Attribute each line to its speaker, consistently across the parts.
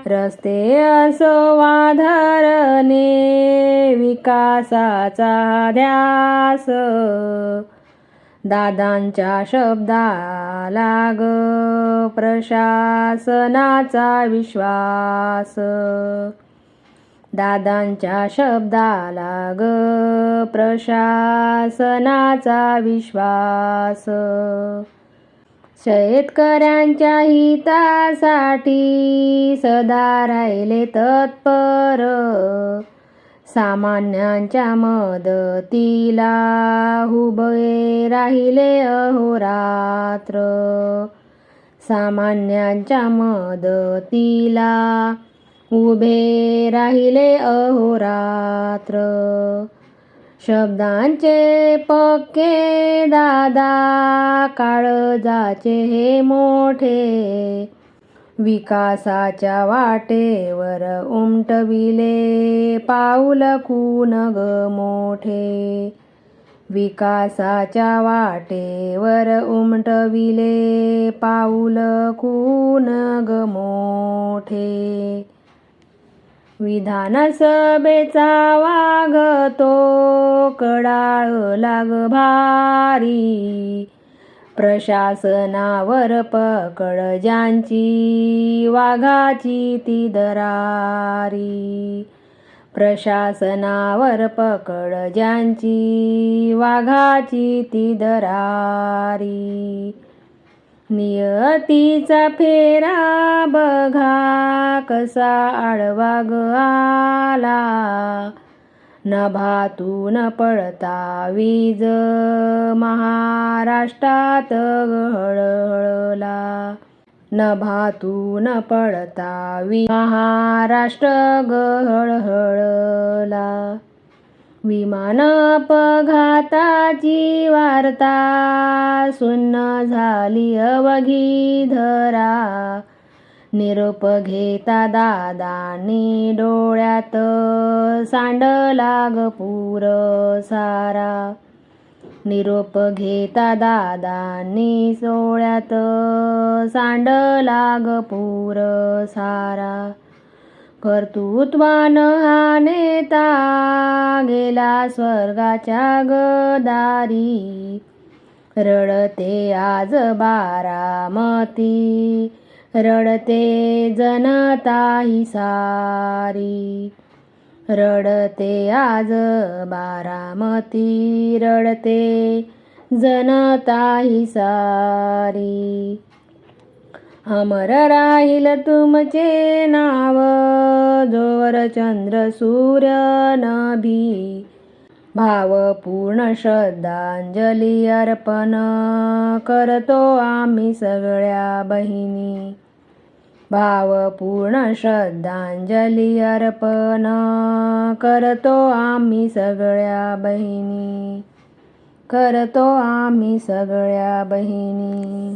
Speaker 1: रस्ते असो वाधरणे विकासाचा ध्यास, दादांच्या शब्दाला ग प्रशासनाचा विश्वास, दादांच्या शब्दाला ग प्रशासनाचा विश्वास. शेतकऱ्यांच्या हितासाठी सदा राहिले तत्पर, सामान्यांच्या मदतीला उभे राहिले अहोरात्र, सामान्यांच्या मदतीला उभे राहिले अहोरात्र. शब्दांचे पक्के दादा काळजाचे हे मोठे, विकासाच्या वाटेवर उमटविले पाऊल खून ग मोठे, विकासाच्या वाटेवर उमटविले पाऊल खून ग मोठे. विधानसभेचा वागतो कडाळ लाग भारी, प्रशासनावर पकड ज्यांची वाघाची ती दरारी, प्रशासनावर पकड ज्यांची वाघाची ती दरारी. नियतीचा फेरा बघा कसा आडवा ग आला, नभातून पडता वीज महाराष्ट्रात हळहळला, नभातून पडता वीज महाराष्ट्र हळहळला. विमान अपघाताची वार्ता सुन्न झाली अवघी धरा, निरोप घेता दादांनी डोळ्यात सांडला ग पूर सारा, निरोप घेता दादांनी डोळ्यात सांडला ग पूर सारा. कर्तृत्वान हा नेता गेला स्वर्गाच्या गदारी, रडते आज बारामती, रडते जनता ही सारी, रडते आज बारामती, रडते जनता ही सारी. अमर राहील तुमचे नाव जोवर चंद्र सूर्य नभी, भावपूर्ण श्रद्धांजली अर्पण करतो आम्ही सगळ्या बहिणी, भावपूर्ण श्रद्धांजली अर्पण करतो आम्ही सगळ्या बहिणी, करतो आम्ही सगळ्या बहिणी.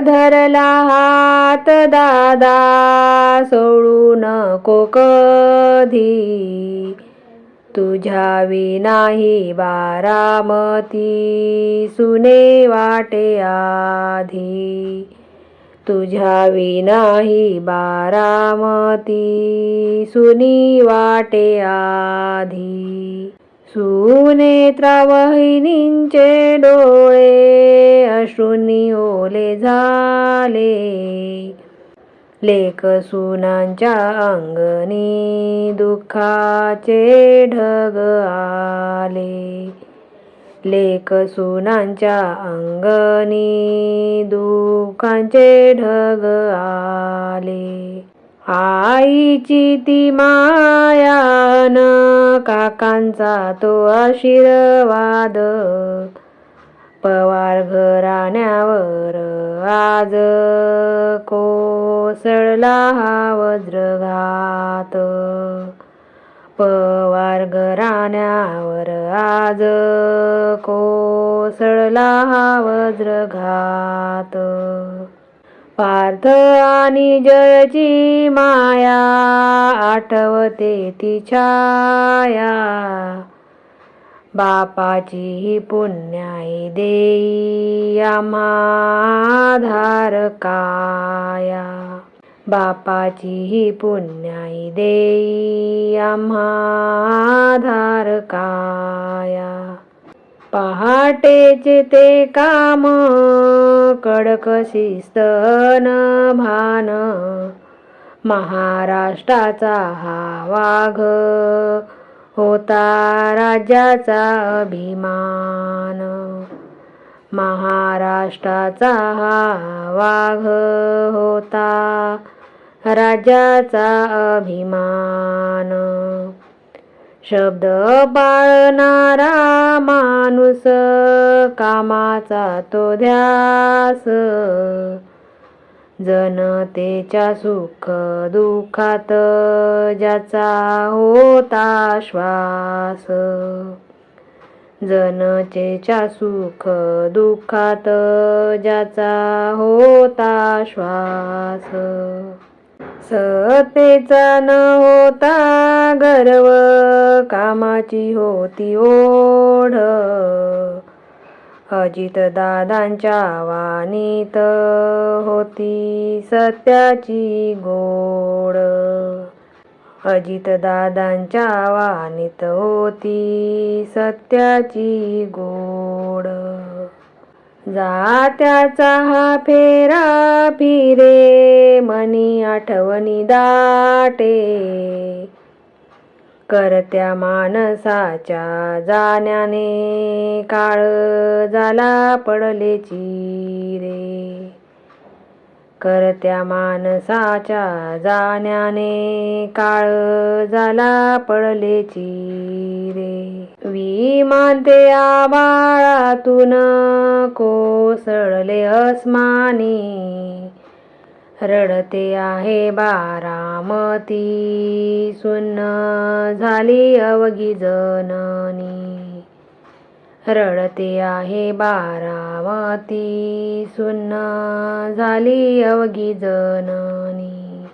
Speaker 1: धरला हात दादा सोडू नको कधी, तुझ्या विनाही बारामती सुने वाटे आधी, तुझ्या विनाही बारामती सुनी वाटे आधी. सुनेत्रा वहिनींचे डोळे अश्रूंनी ओले झाले, लेक सुनांच्या अंगणी दुःखाचे ढग आले, लेक सुनांच्या अंगणी दुःखाचे ढग आले. आईची ती मायान काकांचा तो आशीर्वाद, पवार घराण्यावर आज कोसळला हा वज्रघात, पवार घराण्यावर आज कोसळला हा वज्रघात. पार्थ आणि जयची माया आठवते ती छाया, बापाची ही पुण्याई देई आम्हा आधार काया. बापाची ही पुण्याई देई आम्हा आधार काया. पहाटेचे ते काम कडक शिस्त न भान. महाराष्ट्राचा हा वाघ होता राज्याचा अभिमान. महाराष्ट्राचा हा वाघ होता राज्याचा अभिमान. शब्द पाळणारा माणूस कामाचा तो ध्यास. जनतेच्या सुख दुःखात ज्याचा होता श्वास. जनतेच्या सुख दुःखात ज्याचा होता श्वास. सत्तेचा न होता गर्व कामाची होती ओढ. अजितदादांच्या वाणीत होती सत्याची गोड. अजितदादांच्या वाणीत होती सत्याची गोड. जात्याचा हा फेरा फिरे मनी आठवणी दाटे. करत्या माणसाच्या जाण्याने काळ झाला पडले चिरे. करत्या माणसाच्या जाण्याने काळ झाला पडले चिरे. विमान ते आभाळातून कोसळले अस्मानी. रडते आहे बारामती सुन्न झाली अवघी जननी. रडते आहे बारामती सुन्न झाली अवघी जननी.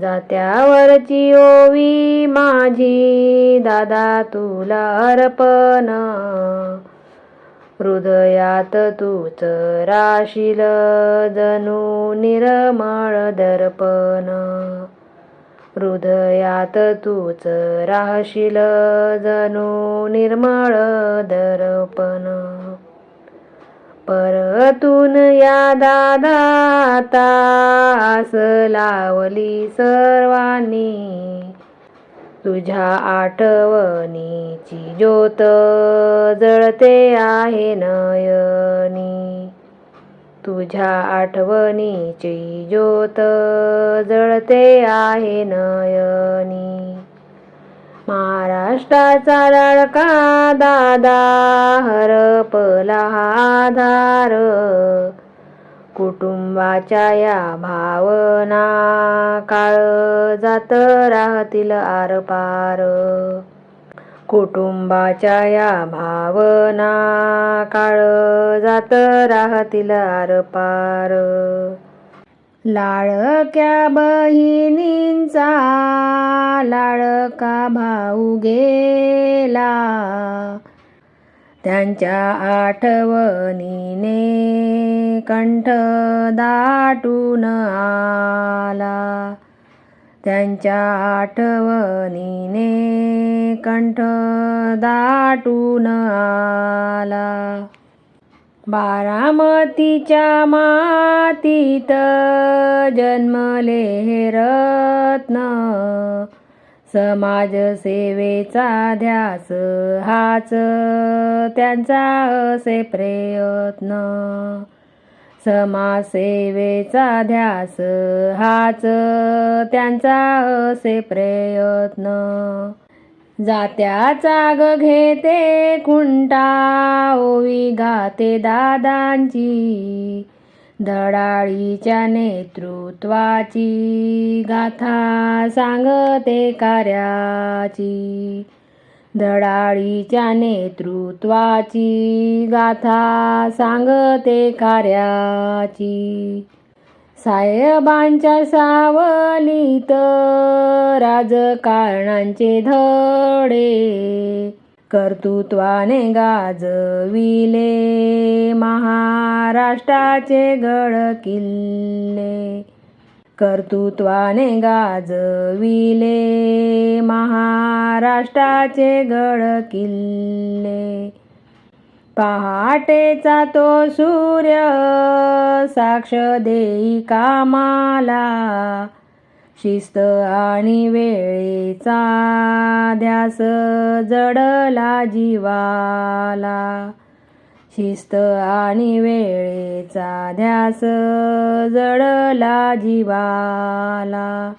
Speaker 1: जात्यावरची ओवी माझी दादा तुला अर्पण. हृदयात तूच राशील जणू निर्मळ दर्पण. हृदयात तूच राहशील जणू निर्मळ दर्पण. परतून या दादा आता आस लावली सर्वांनी. तुझ्या आठवणीची ज्योत जळते आहे नयनी. तुझ्या आठवणीची ज्योत जळते आहे नयनी. महाराष्ट्राचा लाडका दादा हरपला हा आधार. कुटुंबाच्या या भावना काळ जात राहतील आरपार. कुटुंबाच्या या भावना काळ जात राहतील आरपार. लाडक्या बहिणींचा लाडका भाऊ गेला. त्यांच्या आठवणीने कंठ दाटून आला. त्यांच्या आठवणीने कंठ दाटून आला. बारामतीच्या मातीत जन्मले हे रत्न. समाजसेवेचा ध्यास हाच त्यांचा असे प्रयत्न. समाजसेवेचा ध्यास हाच त्यांचा असे प्रयत्न. जात्याचा ग घेते खुंटा ओवी गाते दादांची. धडाडीच्या नेतृत्वाची गाथा सांगते कार्याची. धडाडीच्या नेतृत्वाची गाथा सांगते कार्याची. साहेबांच्या सावलीत राजकारणांचे धडे. कर्तृत्वाने गाजविले महाराष्ट्राचे गड किल्ले. कर्तृत्वाने गाजविले महाराष्ट्राचे गड किल्ले. पहाटेचा तो सूर्य साक्ष देई कामाला, शिस्त आणि वेळेचा ध्यास जडला जीवाला. शिस्त आणि वेळेचा ध्यास जडला जीवाला.